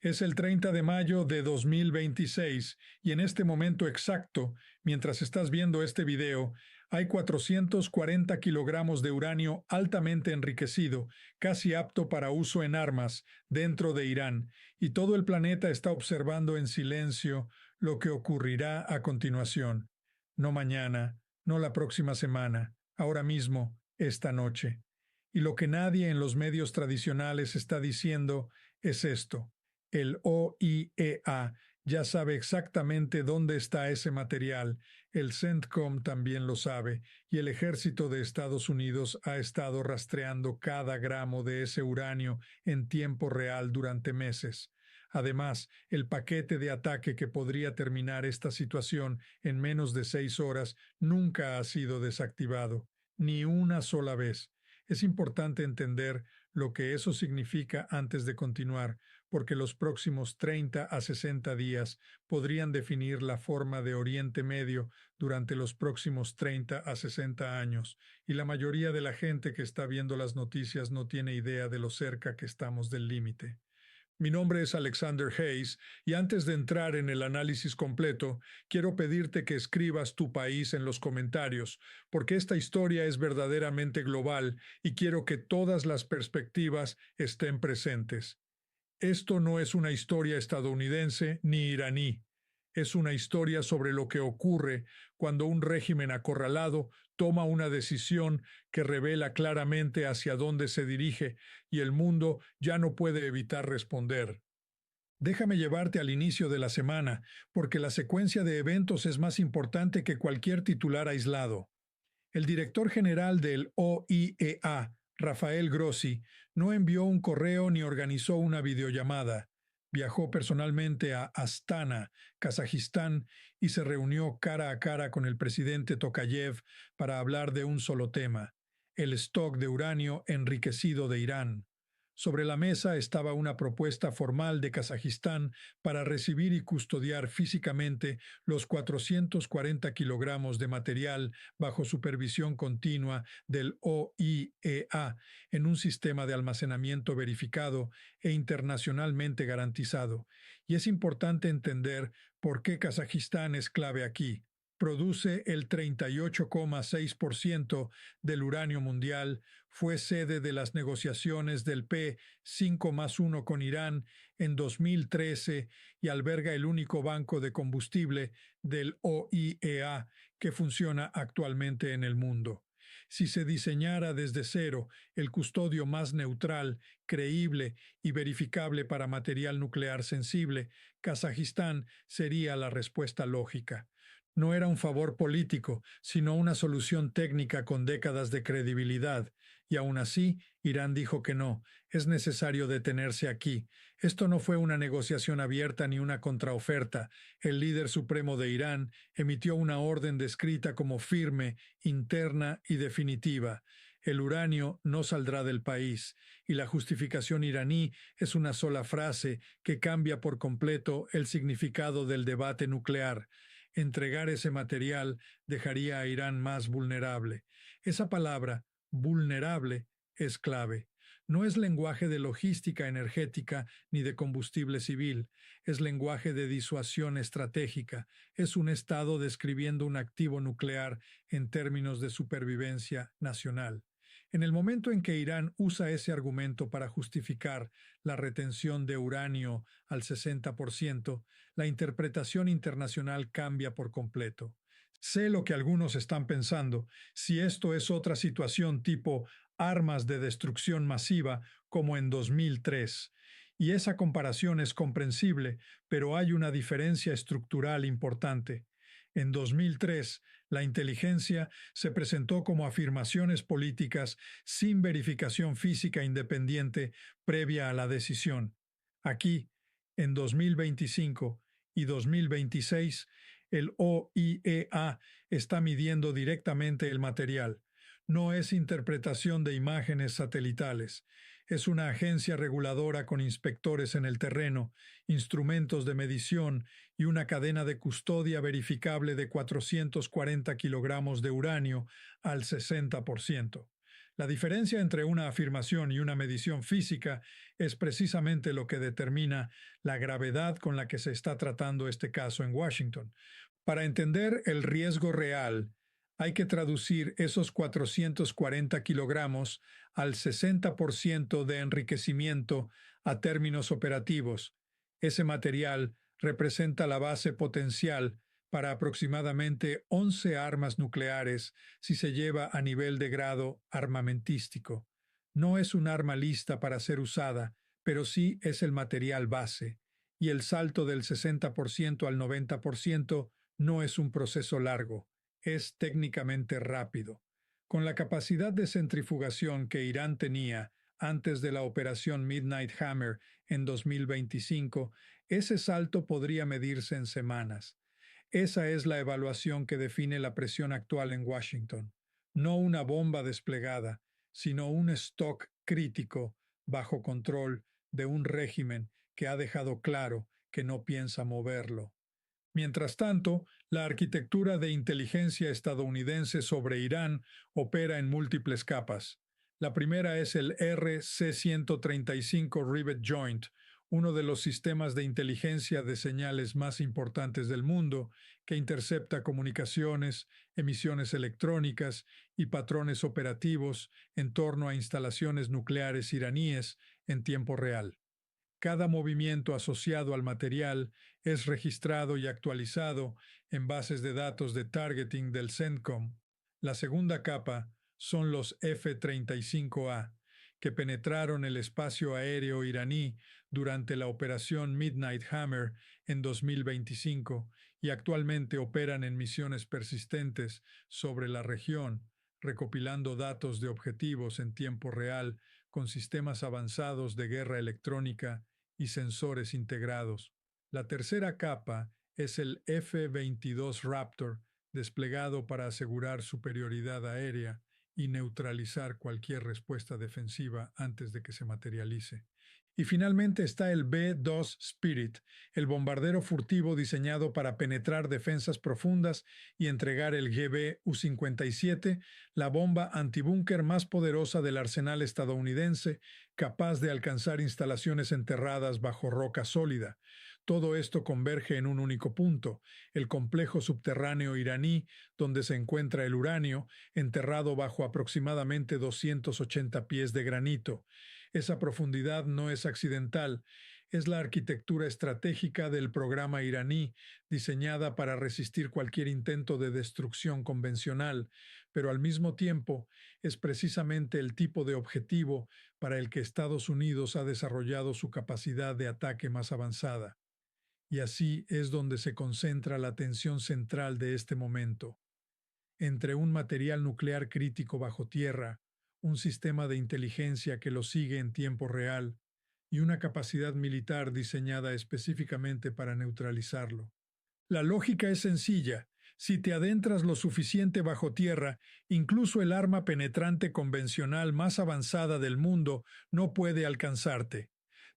Es el 30 de mayo de 2026 y en este momento exacto, mientras estás viendo este video, hay 440 kilogramos de uranio altamente enriquecido, casi apto para uso en armas, dentro de Irán, y todo el planeta está observando en silencio lo que ocurrirá a continuación. No mañana, no la próxima semana, ahora mismo, esta noche. Y lo que nadie en los medios tradicionales está diciendo es esto. El OIEA ya sabe exactamente dónde está ese material, el CENTCOM también lo sabe, y el ejército de Estados Unidos ha estado rastreando cada gramo de ese uranio en tiempo real durante meses. Además, el paquete de ataque que podría terminar esta situación en menos de 6 horas nunca ha sido desactivado, ni una sola vez. Es importante entender lo que eso significa antes de continuar, porque los próximos 30 a 60 días podrían definir la forma de Oriente Medio durante los próximos 30 a 60 años, y la mayoría de la gente que está viendo las noticias no tiene idea de lo cerca que estamos del límite. Mi nombre es Alexander Hayes y antes de entrar en el análisis completo, quiero pedirte que escribas tu país en los comentarios, porque esta historia es verdaderamente global y quiero que todas las perspectivas estén presentes. Esto no es una historia estadounidense ni iraní. Es una historia sobre lo que ocurre cuando un régimen acorralado toma una decisión que revela claramente hacia dónde se dirige y el mundo ya no puede evitar responder. Déjame llevarte al inicio de la semana, porque la secuencia de eventos es más importante que cualquier titular aislado. El director general del OIEA, Rafael Grossi, no envió un correo ni organizó una videollamada. Viajó personalmente a Astana, Kazajistán, y se reunió cara a cara con el presidente Tokayev para hablar de un solo tema: el stock de uranio enriquecido de Irán. Sobre la mesa estaba una propuesta formal de Kazajistán para recibir y custodiar físicamente los 440 kilogramos de material bajo supervisión continua del OIEA en un sistema de almacenamiento verificado e internacionalmente garantizado. Y es importante entender por qué Kazajistán es clave aquí. Produce el 38,6% del uranio mundial, fue sede de las negociaciones del P5+1 con Irán en 2013 y alberga el único banco de combustible del OIEA que funciona actualmente en el mundo. Si se diseñara desde cero el custodio más neutral, creíble y verificable para material nuclear sensible, Kazajistán sería la respuesta lógica. No era un favor político, sino una solución técnica con décadas de credibilidad. Y aún así, Irán dijo que no, es necesario detenerse aquí. Esto no fue una negociación abierta ni una contraoferta. El líder supremo de Irán emitió una orden descrita como firme, interna y definitiva. El uranio no saldrá del país, y la justificación iraní es una sola frase que cambia por completo el significado del debate nuclear. Entregar ese material dejaría a Irán más vulnerable. Esa palabra, vulnerable, es clave. No es lenguaje de logística energética ni de combustible civil, es lenguaje de disuasión estratégica, es un Estado describiendo un activo nuclear en términos de supervivencia nacional. En el momento en que Irán usa ese argumento para justificar la retención de uranio al 60%, la interpretación internacional cambia por completo. Sé lo que algunos están pensando: si esto es otra situación tipo armas de destrucción masiva como en 2003. Y esa comparación es comprensible, pero hay una diferencia estructural importante. En 2003, la inteligencia se presentó como afirmaciones políticas sin verificación física independiente previa a la decisión. Aquí, en 2025 y 2026, el OIEA está midiendo directamente el material. No es interpretación de imágenes satelitales. Es una agencia reguladora con inspectores en el terreno, instrumentos de medición y una cadena de custodia verificable de 440 kilogramos de uranio al 60%. La diferencia entre una afirmación y una medición física es precisamente lo que determina la gravedad con la que se está tratando este caso en Washington. Para entender el riesgo real, hay que traducir esos 440 kilogramos al 60% de enriquecimiento a términos operativos. Ese material representa la base potencial para aproximadamente 11 armas nucleares si se lleva a nivel de grado armamentístico. No es un arma lista para ser usada, pero sí es el material base, y el salto del 60% al 90% no es un proceso largo, es técnicamente rápido. Con la capacidad de centrifugación que Irán tenía antes de la operación Midnight Hammer en 2025, ese salto podría medirse en semanas. Esa es la evaluación que define la presión actual en Washington. No una bomba desplegada, sino un stock crítico bajo control de un régimen que ha dejado claro que no piensa moverlo. Mientras tanto, la arquitectura de inteligencia estadounidense sobre Irán opera en múltiples capas. La primera es el RC-135 Rivet Joint, uno de los sistemas de inteligencia de señales más importantes del mundo, que intercepta comunicaciones, emisiones electrónicas y patrones operativos en torno a instalaciones nucleares iraníes en tiempo real. Cada movimiento asociado al material es registrado y actualizado en bases de datos de targeting del CENTCOM. La segunda capa son los F-35A, que penetraron el espacio aéreo iraní durante la operación Midnight Hammer en 2025 y actualmente operan en misiones persistentes sobre la región, recopilando datos de objetivos en tiempo real con sistemas avanzados de guerra electrónica y sensores integrados. La tercera capa es el F-22 Raptor, desplegado para asegurar superioridad aérea y neutralizar cualquier respuesta defensiva antes de que se materialice. Y finalmente está el B-2 Spirit, el bombardero furtivo diseñado para penetrar defensas profundas y entregar el GBU-57, la bomba antibúnker más poderosa del arsenal estadounidense, capaz de alcanzar instalaciones enterradas bajo roca sólida. Todo esto converge en un único punto, el complejo subterráneo iraní, donde se encuentra el uranio, enterrado bajo aproximadamente 280 pies de granito. Esa profundidad no es accidental, es la arquitectura estratégica del programa iraní, diseñada para resistir cualquier intento de destrucción convencional, pero al mismo tiempo es precisamente el tipo de objetivo para el que Estados Unidos ha desarrollado su capacidad de ataque más avanzada. Y así es donde se concentra la atención central de este momento. Entre un material nuclear crítico bajo tierra, un sistema de inteligencia que lo sigue en tiempo real y una capacidad militar diseñada específicamente para neutralizarlo. La lógica es sencilla. Si te adentras lo suficiente bajo tierra, incluso el arma penetrante convencional más avanzada del mundo no puede alcanzarte.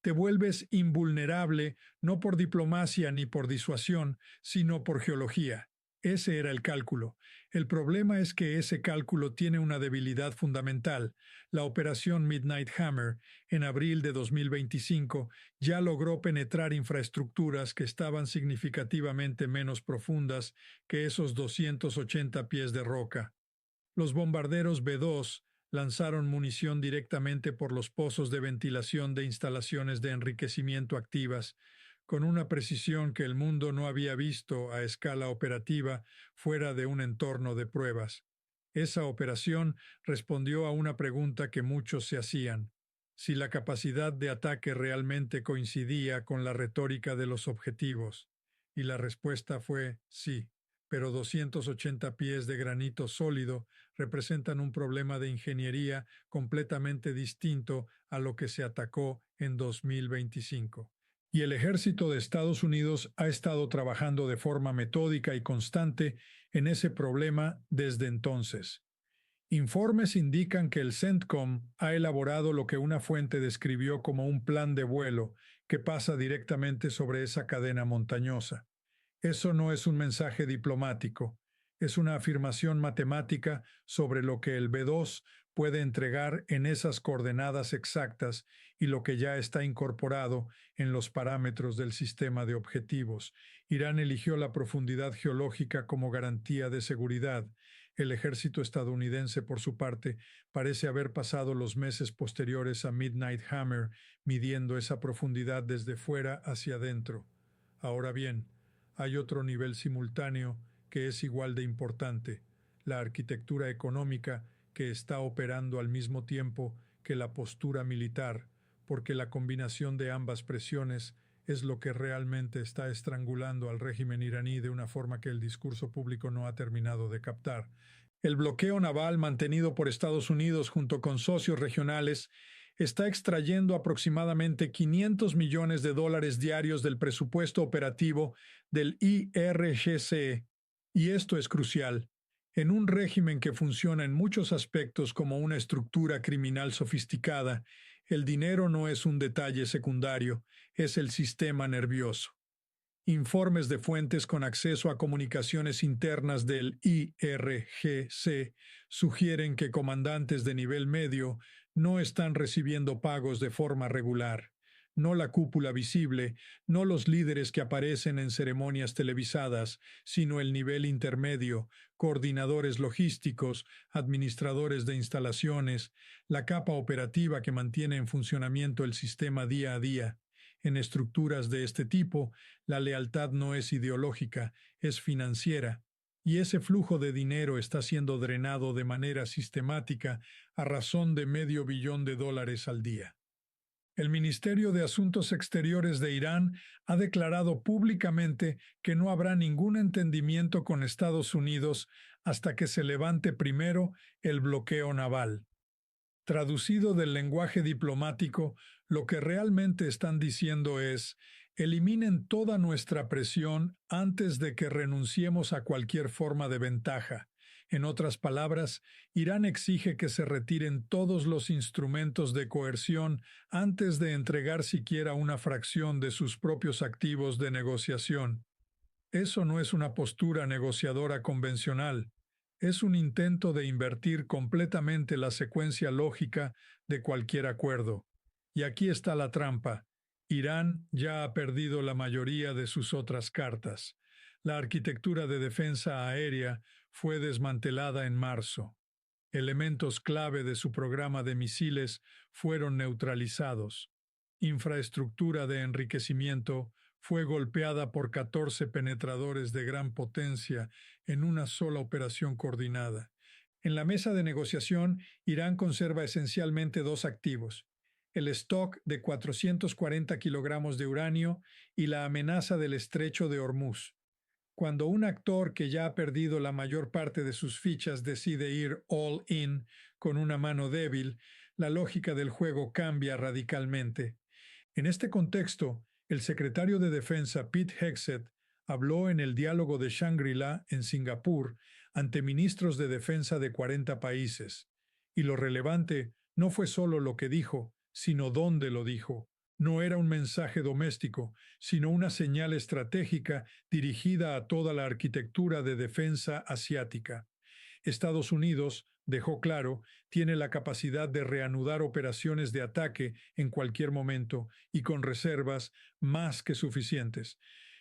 Te vuelves invulnerable no por diplomacia ni por disuasión, sino por geología. Ese era el cálculo. El problema es que ese cálculo tiene una debilidad fundamental. La operación Midnight Hammer, en abril de 2025, ya logró penetrar infraestructuras que estaban significativamente menos profundas que esos 280 pies de roca. Los bombarderos B-2 lanzaron munición directamente por los pozos de ventilación de instalaciones de enriquecimiento activas, con una precisión que el mundo no había visto a escala operativa fuera de un entorno de pruebas. Esa operación respondió a una pregunta que muchos se hacían: si la capacidad de ataque realmente coincidía con la retórica de los objetivos. Y la respuesta fue sí, pero 280 pies de granito sólido representan un problema de ingeniería completamente distinto a lo que se atacó en 2025. Y el ejército de Estados Unidos ha estado trabajando de forma metódica y constante en ese problema desde entonces. Informes indican que el CENTCOM ha elaborado lo que una fuente describió como un plan de vuelo que pasa directamente sobre esa cadena montañosa. Eso no es un mensaje diplomático, es una afirmación matemática sobre lo que el B-2 puede entregar en esas coordenadas exactas y lo que ya está incorporado en los parámetros del sistema de objetivos. Irán eligió la profundidad geológica como garantía de seguridad. El ejército estadounidense, por su parte, parece haber pasado los meses posteriores a Midnight Hammer midiendo esa profundidad desde fuera hacia adentro. Ahora bien, hay otro nivel simultáneo que es igual de importante: la arquitectura económica, que está operando al mismo tiempo que la postura militar, porque la combinación de ambas presiones es lo que realmente está estrangulando al régimen iraní de una forma que el discurso público no ha terminado de captar. El bloqueo naval mantenido por Estados Unidos junto con socios regionales está extrayendo aproximadamente $500 millones diarios del presupuesto operativo del IRGC. Y esto es crucial. En un régimen que funciona en muchos aspectos como una estructura criminal sofisticada, el dinero no es un detalle secundario, es el sistema nervioso. Informes de fuentes con acceso a comunicaciones internas del IRGC sugieren que comandantes de nivel medio no están recibiendo pagos de forma regular. No la cúpula visible, no los líderes que aparecen en ceremonias televisadas, sino el nivel intermedio, coordinadores logísticos, administradores de instalaciones, la capa operativa que mantiene en funcionamiento el sistema día a día. En estructuras de este tipo, la lealtad no es ideológica, es financiera, y ese flujo de dinero está siendo drenado de manera sistemática a razón de $500 millones al día. El Ministerio de Asuntos Exteriores de Irán ha declarado públicamente que no habrá ningún entendimiento con Estados Unidos hasta que se levante primero el bloqueo naval. Traducido del lenguaje diplomático, lo que realmente están diciendo es: eliminen toda nuestra presión antes de que renunciemos a cualquier forma de ventaja. En otras palabras, Irán exige que se retiren todos los instrumentos de coerción antes de entregar siquiera una fracción de sus propios activos de negociación. Eso no es una postura negociadora convencional. Es un intento de invertir completamente la secuencia lógica de cualquier acuerdo. Y aquí está la trampa. Irán ya ha perdido la mayoría de sus otras cartas. La arquitectura de defensa aérea fue desmantelada en marzo. Elementos clave de su programa de misiles fueron neutralizados. Infraestructura de enriquecimiento fue golpeada por 14 penetradores de gran potencia en una sola operación coordinada. En la mesa de negociación, Irán conserva esencialmente dos activos: el stock de 440 kilogramos de uranio y la amenaza del estrecho de Hormuz. Cuando un actor que ya ha perdido la mayor parte de sus fichas decide ir all in con una mano débil, la lógica del juego cambia radicalmente. En este contexto, el secretario de Defensa Pete Hegseth habló en el diálogo de Shangri-La en Singapur ante ministros de defensa de 40 países. Y lo relevante no fue solo lo que dijo, sino dónde lo dijo. No era un mensaje doméstico, sino una señal estratégica dirigida a toda la arquitectura de defensa asiática. Estados Unidos, dejó claro, tiene la capacidad de reanudar operaciones de ataque en cualquier momento y con reservas más que suficientes.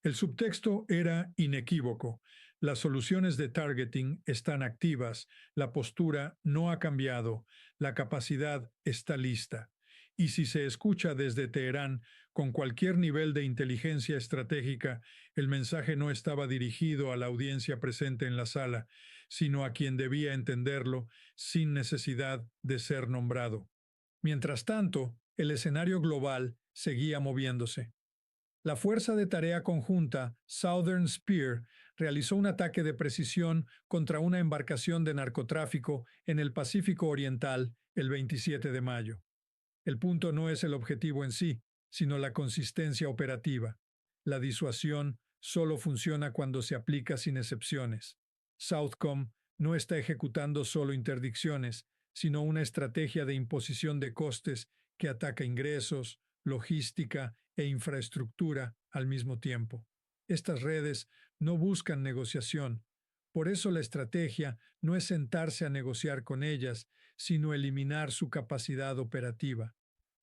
El subtexto era inequívoco. Las soluciones de targeting están activas, la postura no ha cambiado, la capacidad está lista. Y si se escucha desde Teherán, con cualquier nivel de inteligencia estratégica, el mensaje no estaba dirigido a la audiencia presente en la sala, sino a quien debía entenderlo sin necesidad de ser nombrado. Mientras tanto, el escenario global seguía moviéndose. La Fuerza de Tarea Conjunta, Southern Spear, realizó un ataque de precisión contra una embarcación de narcotráfico en el Pacífico Oriental el 27 de mayo. El punto no es el objetivo en sí, sino la consistencia operativa. La disuasión solo funciona cuando se aplica sin excepciones. Southcom no está ejecutando solo interdicciones, sino una estrategia de imposición de costes que ataca ingresos, logística e infraestructura al mismo tiempo. Estas redes no buscan negociación. Por eso la estrategia no es sentarse a negociar con ellas, sino eliminar su capacidad operativa.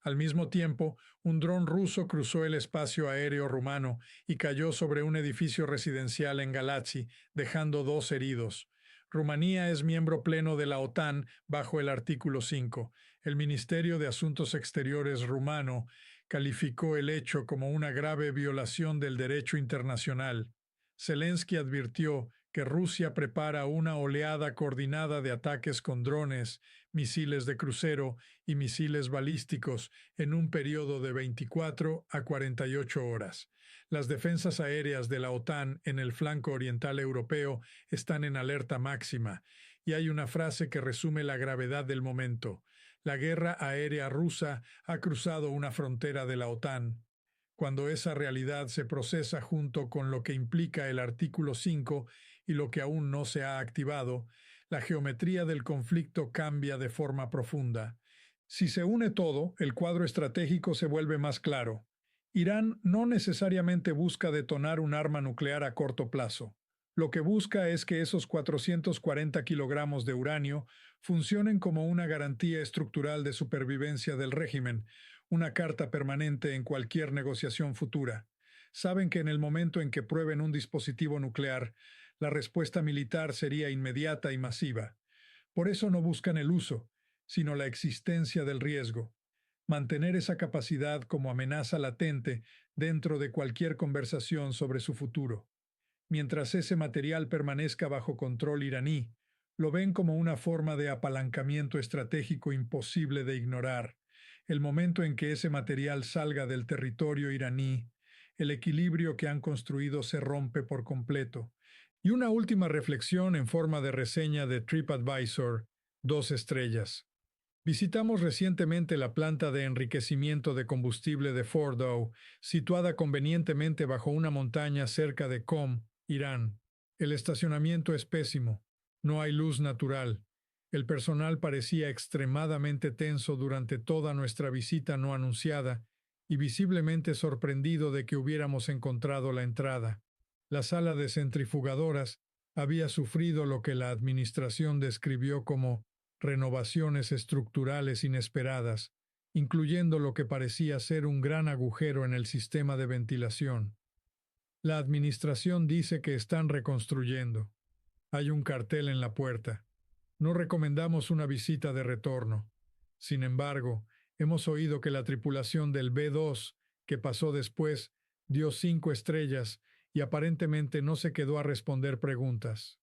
Al mismo tiempo, un dron ruso cruzó el espacio aéreo rumano y cayó sobre un edificio residencial en Galați, dejando 2 heridos. Rumanía es miembro pleno de la OTAN bajo el artículo 5. El Ministerio de Asuntos Exteriores rumano calificó el hecho como una grave violación del derecho internacional. Zelensky advirtió que Rusia prepara una oleada coordinada de ataques con drones, misiles de crucero y misiles balísticos en un periodo de 24 a 48 horas. Las defensas aéreas de la OTAN en el flanco oriental europeo están en alerta máxima, y hay una frase que resume la gravedad del momento. La guerra aérea rusa ha cruzado una frontera de la OTAN. Cuando esa realidad se procesa junto con lo que implica el artículo 5 y lo que aún no se ha activado, la geometría del conflicto cambia de forma profunda. Si se une todo, el cuadro estratégico se vuelve más claro. Irán no necesariamente busca detonar un arma nuclear a corto plazo. Lo que busca es que esos 440 kilogramos de uranio funcionen como una garantía estructural de supervivencia del régimen, una carta permanente en cualquier negociación futura. Saben que en el momento en que prueben un dispositivo nuclear, la respuesta militar sería inmediata y masiva. Por eso no buscan el uso, sino la existencia del riesgo. Mantener esa capacidad como amenaza latente dentro de cualquier conversación sobre su futuro. Mientras ese material permanezca bajo control iraní, lo ven como una forma de apalancamiento estratégico imposible de ignorar. El momento en que ese material salga del territorio iraní, el equilibrio que han construido se rompe por completo. Y una última reflexión en forma de reseña de TripAdvisor, 2 estrellas. Visitamos recientemente la planta de enriquecimiento de combustible de Fordow, situada convenientemente bajo una montaña cerca de Qom, Irán. El estacionamiento es pésimo. No hay luz natural. El personal parecía extremadamente tenso durante toda nuestra visita no anunciada y visiblemente sorprendido de que hubiéramos encontrado la entrada. La sala de centrifugadoras había sufrido lo que la administración describió como renovaciones estructurales inesperadas, incluyendo lo que parecía ser un gran agujero en el sistema de ventilación. La administración dice que están reconstruyendo. Hay un cartel en la puerta. No recomendamos una visita de retorno. Sin embargo, hemos oído que la tripulación del B-2, que pasó después, dio 5 estrellas y aparentemente no se quedó a responder preguntas.